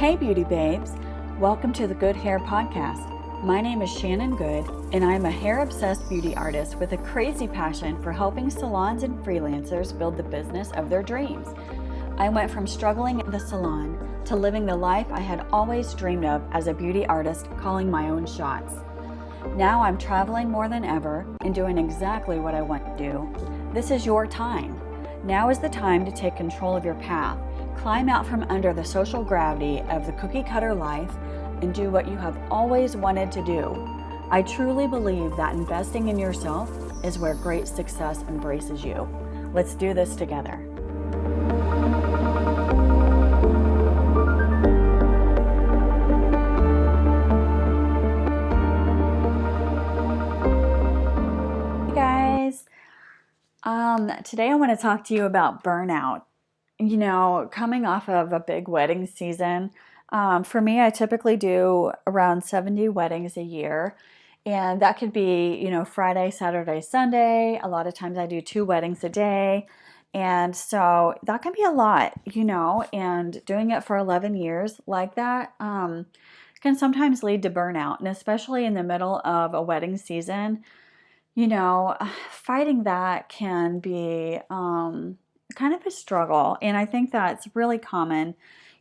Hey beauty babes, welcome to the Good Hair Podcast. My name is Shannon Goode and I'm a hair-obsessed beauty artist with a crazy passion for helping salons and freelancers build the business of their dreams. I went from struggling in the salon to living the life I had always dreamed of as a beauty artist, calling my own shots. Now I'm traveling more than ever and doing exactly what I want to do. This is your time. Now is the time to take control of your path. Climb out from under the social gravity of the cookie-cutter life and do what you have always wanted to do. I truly believe that investing in yourself is where great success embraces you. Let's do this together. Hey guys, today I want to talk to you about burnout. You know, coming off of a big wedding season, for me, I typically do around 70 weddings a year. And that could be, Friday, Saturday, Sunday. A lot of times I do 2 weddings a day. And so that can be a lot, and doing it for 11 years like that can sometimes lead to burnout. And especially in the middle of a wedding season, fighting that can be kind of a struggle. And I think that's really common,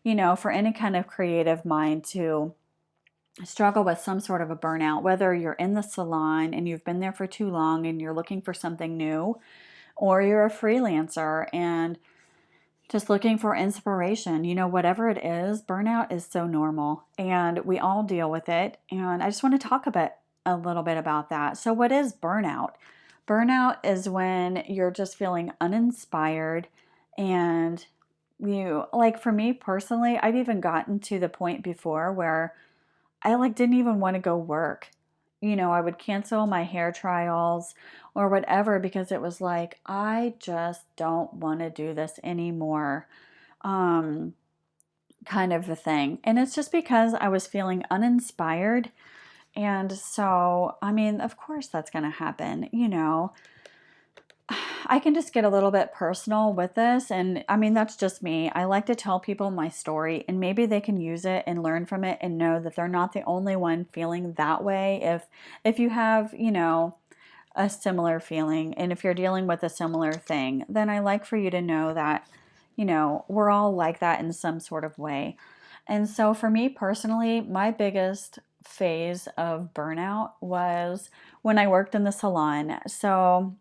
for any kind of creative mind to struggle with some sort of a burnout, whether you're in the salon and you've been there for too long and you're looking for something new, or you're a freelancer and just looking for inspiration. Whatever it is, burnout is so normal and we all deal with it. And I just want to talk a little bit about that. So what is burnout? Burnout is when you're just feeling uninspired and for me personally, I've even gotten to the point before where I didn't even want to go work. I would cancel my hair trials or whatever because it was like, I just don't want to do this anymore. Kind of a thing. And it's just because I was feeling uninspired. And so, of course that's going to happen, I can just get a little bit personal with this. And that's just me. I like to tell people my story and maybe they can use it and learn from it and know that they're not the only one feeling that way. If you have, a similar feeling and if you're dealing with a similar thing, then I like for you to know that, we're all like that in some sort of way. And so for me personally, my biggest phase of burnout was when I worked in the salon. So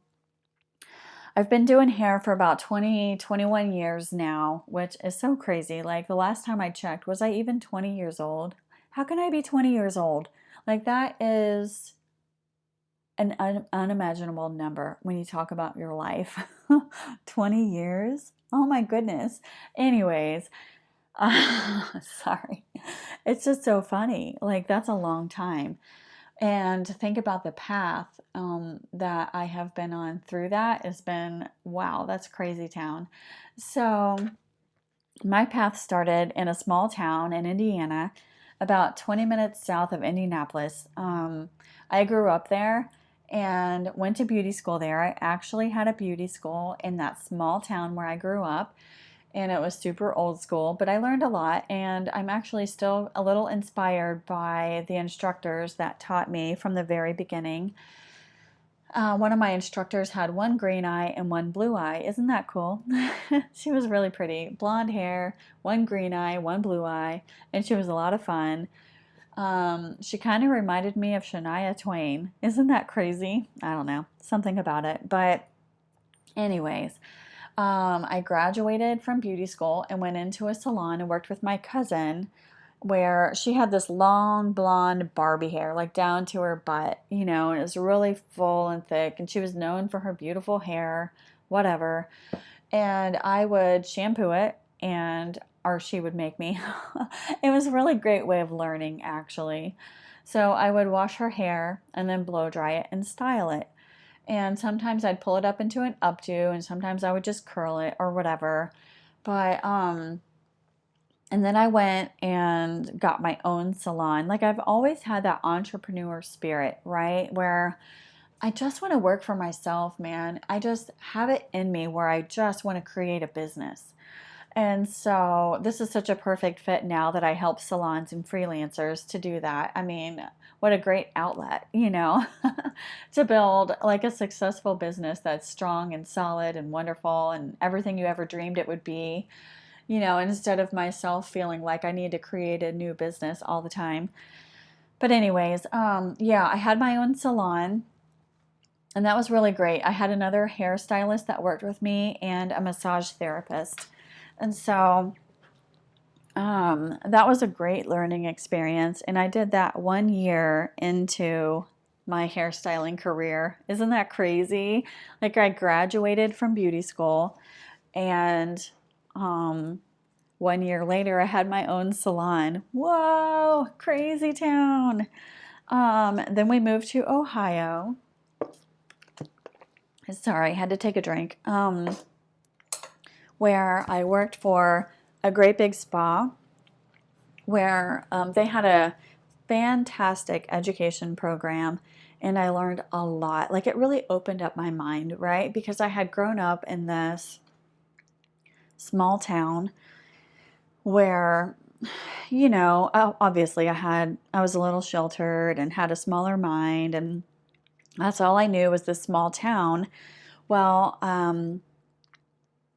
I've been doing hair for about 20, 21 years now, which is so crazy. The last time I checked, was I even 20 years old? How can I be 20 years old? That is an unimaginable number when you talk about your life. 20 years? Oh my goodness. Anyways, sorry. It's just so funny. That's a long time. And to think about the path that I have been on through that has been, wow, that's crazy town. So my path started in a small town in Indiana, about 20 minutes south of Indianapolis. I grew up there and went to beauty school there. I actually had a beauty school in that small town where I grew up. And it was super old school, but I learned a lot, and I'm actually still a little inspired by the instructors that taught me from the very beginning. One of my instructors had one green eye and one blue eye. Isn't that cool? She was really pretty. Blonde hair, one green eye, one blue eye, and she was a lot of fun. She kind of reminded me of Shania Twain. Isn't that crazy? I don't know, something about it. But anyways, I graduated from beauty school and went into a salon and worked with my cousin where she had this long blonde Barbie hair, down to her butt, and it was really full and thick, and she was known for her beautiful hair, whatever. And I would shampoo it or she would make me. It was a really great way of learning, actually. So I would wash her hair and then blow dry it and style it. And sometimes I'd pull it up into an updo, and sometimes I would just curl it or whatever. But, and then I went and got my own salon. I've always had that entrepreneur spirit, right? Where I just want to work for myself, man. I just have it in me where I just want to create a business. And so this is such a perfect fit now that I help salons and freelancers to do that. I mean, what a great outlet, to build like a successful business that's strong and solid and wonderful and everything you ever dreamed it would be, instead of myself feeling like I need to create a new business all the time. But anyways, yeah, I had my own salon and that was really great. I had another hairstylist that worked with me and a massage therapist. And so that was a great learning experience. And I did that 1 year into my hairstyling career. Isn't that crazy? Like I graduated from beauty school and 1 year later I had my own salon. Whoa, crazy town. Then we moved to Ohio. Sorry, I had to take a drink. Where I worked for a great big spa where they had a fantastic education program and I learned a lot. Like it really opened up my mind, right? Because I had grown up in this small town where, obviously I was a little sheltered and had a smaller mind and that's all I knew was this small town. Well,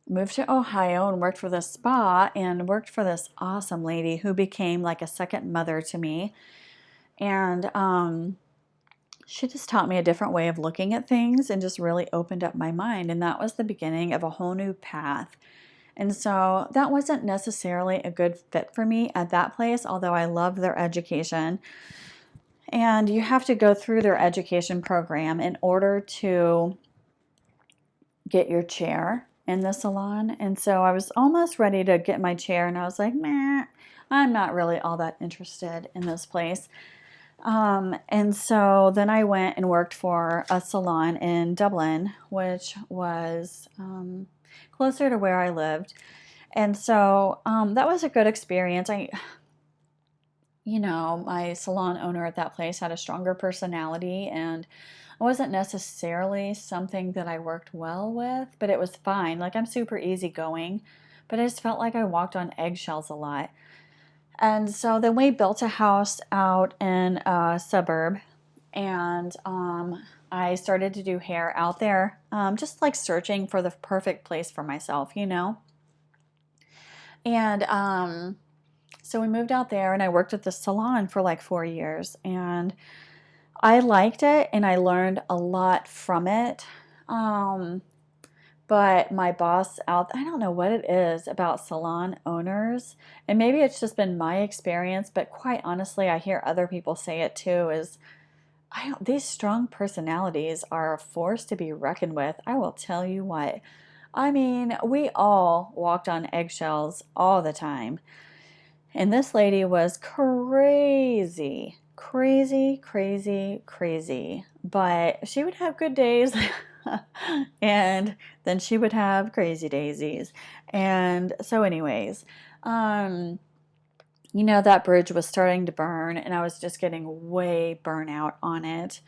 moved to Ohio and worked for this spa and worked for this awesome lady who became like a second mother to me. And she just taught me a different way of looking at things and just really opened up my mind. And that was the beginning of a whole new path. And so that wasn't necessarily a good fit for me at that place, although I loved their education. And you have to go through their education program in order to get your chair in the salon. And so I was almost ready to get my chair and I was like, meh, I'm not really all that interested in this place. And so then I went and worked for a salon in Dublin, which was closer to where I lived. And so that was a good experience. My salon owner at that place had a stronger personality and it wasn't necessarily something that I worked well with, but it was fine. Like I'm super easygoing, but I just felt like I walked on eggshells a lot. And so then we built a house out in a suburb and I started to do hair out there, just like searching for the perfect place for myself, And so we moved out there and I worked at the salon for like 4 years and I liked it and I learned a lot from it. But my boss I don't know what it is about salon owners, and maybe it's just been my experience, but quite honestly, I hear other people say it too, is these strong personalities are a force to be reckoned with. I will tell you what. I mean, we all walked on eggshells all the time. And this lady was crazy, crazy, crazy, crazy. But she would have good days and then she would have crazy daisies. And so anyways, that bridge was starting to burn and I was just getting way burnout on it.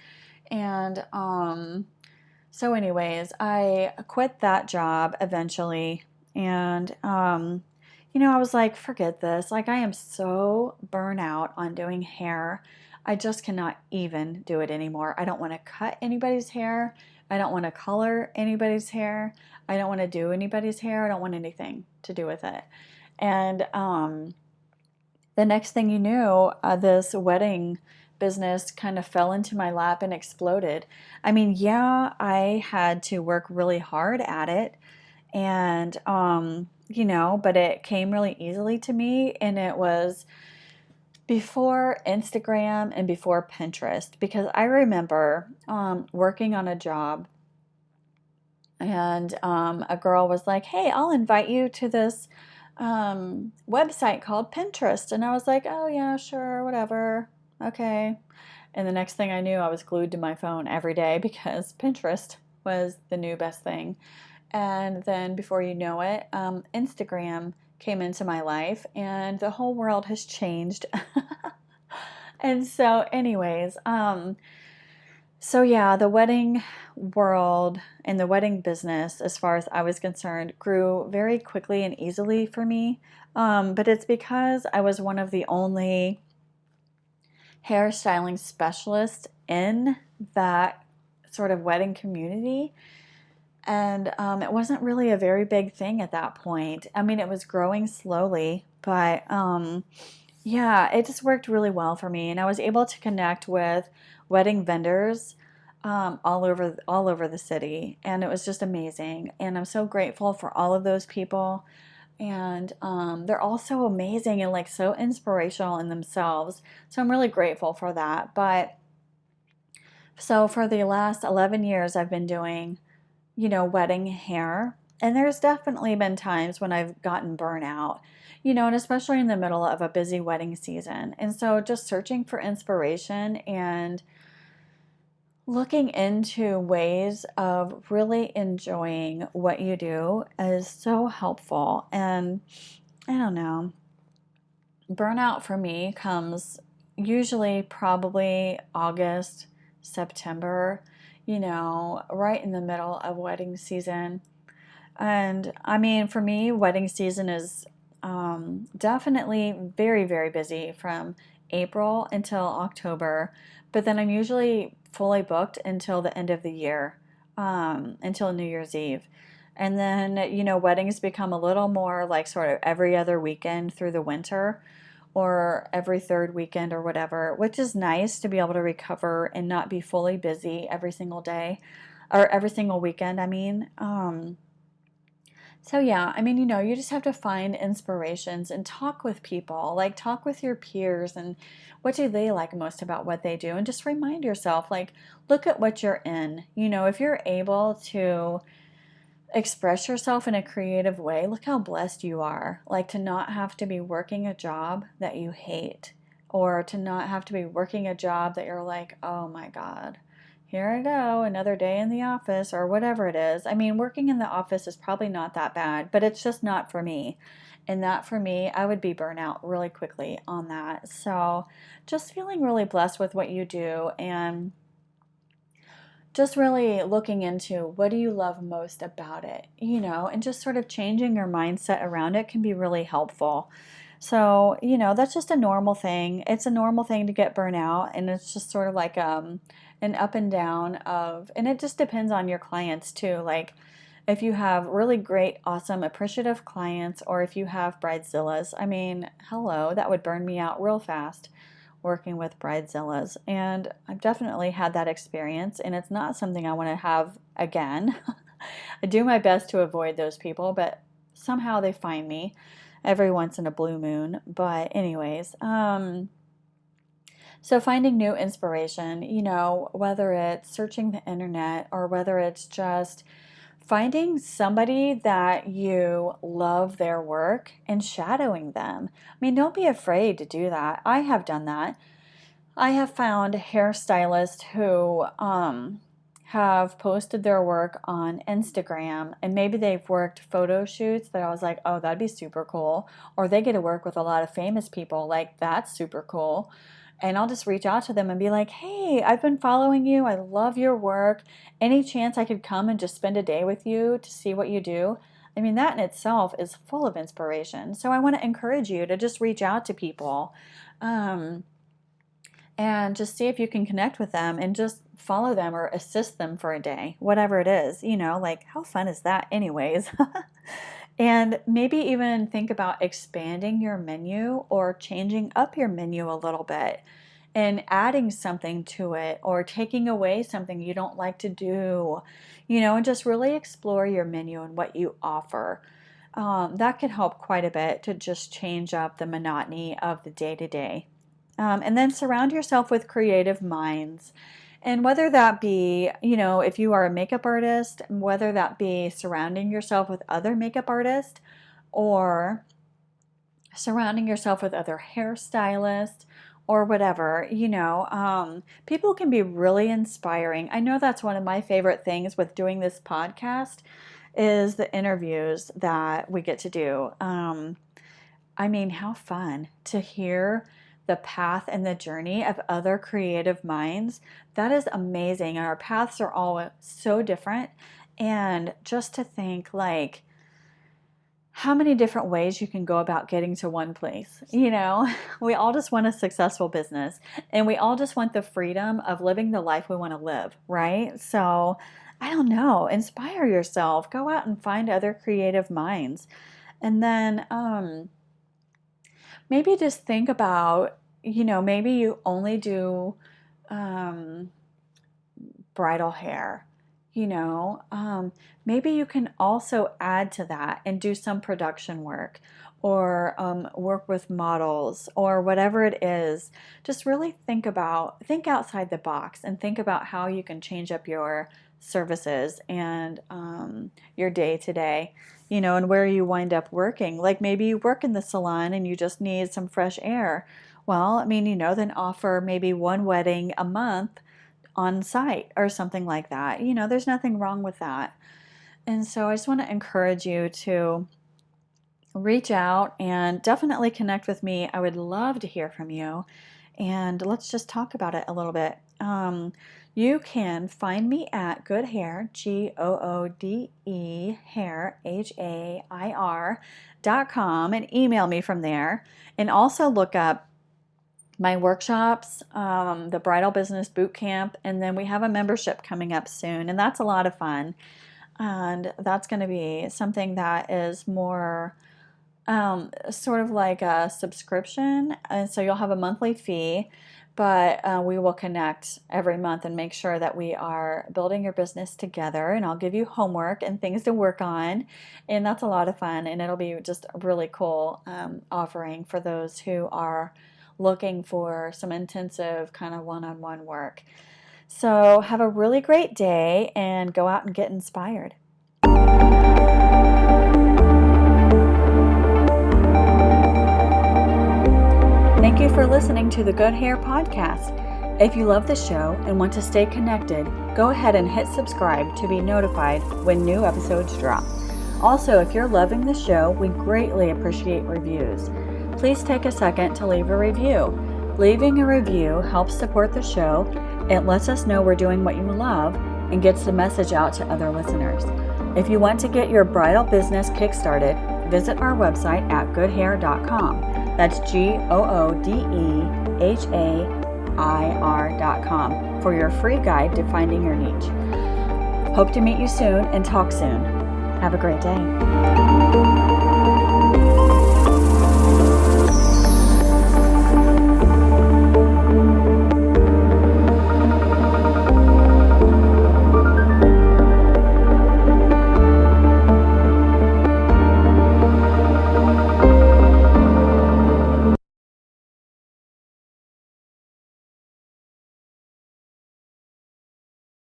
And so anyways, I quit that job eventually and I was like, forget this. Like, I am so burnout on doing hair. I just cannot even do it anymore. I don't want to cut anybody's hair. I don't want to color anybody's hair. I don't want to do anybody's hair. I don't want anything to do with it. And the next thing you knew, this wedding business kind of fell into my lap and exploded. I mean, yeah, I had to work really hard at it. And, but it came really easily to me and it was before Instagram and before Pinterest because I remember working on a job and a girl was like, hey, I'll invite you to this website called Pinterest. And I was like, oh yeah, sure, whatever. Okay. And the next thing I knew, I was glued to my phone every day because Pinterest was the new best thing. And then before you know it, Instagram came into my life and the whole world has changed. And so anyways, So yeah, the wedding world and the wedding business, as far as I was concerned, grew very quickly and easily for me. But it's because I was one of the only hairstyling specialists in that sort of wedding community. And it wasn't really a very big thing at that point. I mean, it was growing slowly, but yeah, it just worked really well for me, and I was able to connect with wedding vendors all over the city, and it was just amazing. And I'm so grateful for all of those people, and they're all so amazing and like so inspirational in themselves. So I'm really grateful for that. But so for the last 11 years, I've been doing, wedding hair. And there's definitely been times when I've gotten burnout, and especially in the middle of a busy wedding season. And so just searching for inspiration and looking into ways of really enjoying what you do is so helpful. And I don't know, burnout for me comes usually probably August, September, right in the middle of wedding season. And I mean, for me, wedding season is definitely very, very busy from April until October. But then I'm usually fully booked until the end of the year, until New Year's Eve. And then, weddings become a little more like sort of every other weekend through the winter or every third weekend or whatever, which is nice to be able to recover and not be fully busy every single day or every single weekend, I mean. So yeah, I mean, you just have to find inspirations and talk with people, like talk with your peers and what do they like most about what they do, and just remind yourself, like, look at what you're in. If you're able to express yourself in a creative way, look how blessed you are. Like to not have to be working a job that you hate, or to not have to be working a job that you're like, oh my God, here I go, another day in the office, or whatever it is. I mean, working in the office is probably not that bad, but it's just not for me. And that for me, I would be burnout really quickly on that. So just feeling really blessed with what you do, and just really looking into what do you love most about it, and just sort of changing your mindset around it can be really helpful. So, that's just a normal thing. It's a normal thing to get burnout, and it's just sort of like an up and down of, and it just depends on your clients too. Like if you have really great, awesome, appreciative clients, or if you have bridezillas, I mean, hello, that would burn me out real fast working with bridezillas. And I've definitely had that experience, and it's not something I want to have again. I do my best to avoid those people, but somehow they find me every once in a blue moon. But anyways, so finding new inspiration, whether it's searching the internet or whether it's just finding somebody that you love their work and shadowing them. I mean, don't be afraid to do that. I have done that. I have found hairstylists who have posted their work on Instagram, and maybe they've worked photo shoots that I was like, oh, that'd be super cool. Or they get to work with a lot of famous people, like that's super cool. And I'll just reach out to them and be like, hey, I've been following you. I love your work. Any chance I could come and just spend a day with you to see what you do? I mean, that in itself is full of inspiration. So I want to encourage you to just reach out to people. And just see if you can connect with them and just follow them or assist them for a day, whatever it is, like how fun is that anyways? And maybe even think about expanding your menu or changing up your menu a little bit and adding something to it or taking away something you don't like to do, and just really explore your menu and what you offer. That could help quite a bit to just change up the monotony of the day to day. And then surround yourself with creative minds. And whether that be, if you are a makeup artist, whether that be surrounding yourself with other makeup artists or surrounding yourself with other hairstylists or whatever, people can be really inspiring. I know that's one of my favorite things with doing this podcast is the interviews that we get to do. I mean, how fun to hear the path and the journey of other creative minds, that is amazing. And our paths are all so different. And just to think like how many different ways you can go about getting to one place. We all just want a successful business, and we all just want the freedom of living the life we want to live, right? So I don't know, inspire yourself, go out and find other creative minds. And then maybe just think about, maybe you only do bridal hair. Maybe you can also add to that and do some production work, or work with models, or whatever it is. Just really think outside the box and think about how you can change up your services and your day to day, and where you wind up working. Like maybe you work in the salon and you just need some fresh air. Well, then offer maybe one wedding a month on site or something like that. There's nothing wrong with that. And so I just want to encourage you to reach out and definitely connect with me. I would love to hear from you, and let's just talk about it a little bit. You can find me at Goode Hair, GOODE hair, HAIR.com, and email me from there. And also look up my workshops, the Bridal Business Boot Camp, and then we have a membership coming up soon, and that's a lot of fun. And that's going to be something that is more sort of like a subscription, and so you'll have a monthly fee, but we will connect every month and make sure that we are building your business together, and I'll give you homework and things to work on, and that's a lot of fun, and it'll be just a really cool offering for those who are looking for some intensive kind of one-on-one work. So have a really great day and go out and get inspired. Thank you for listening to the Goode Hair Podcast. If you love the show and want to stay connected, go ahead and hit subscribe to be notified when new episodes drop. Also, if you're loving the show, we greatly appreciate reviews. Please take a second to leave a review. Leaving a review helps support the show. It lets us know we're doing what you love and gets the message out to other listeners. If you want to get your bridal business kickstarted, visit our website at goodehair.com. That's GOODEHAIR.com for your free guide to finding your niche. Hope to meet you soon and talk soon. Have a great day.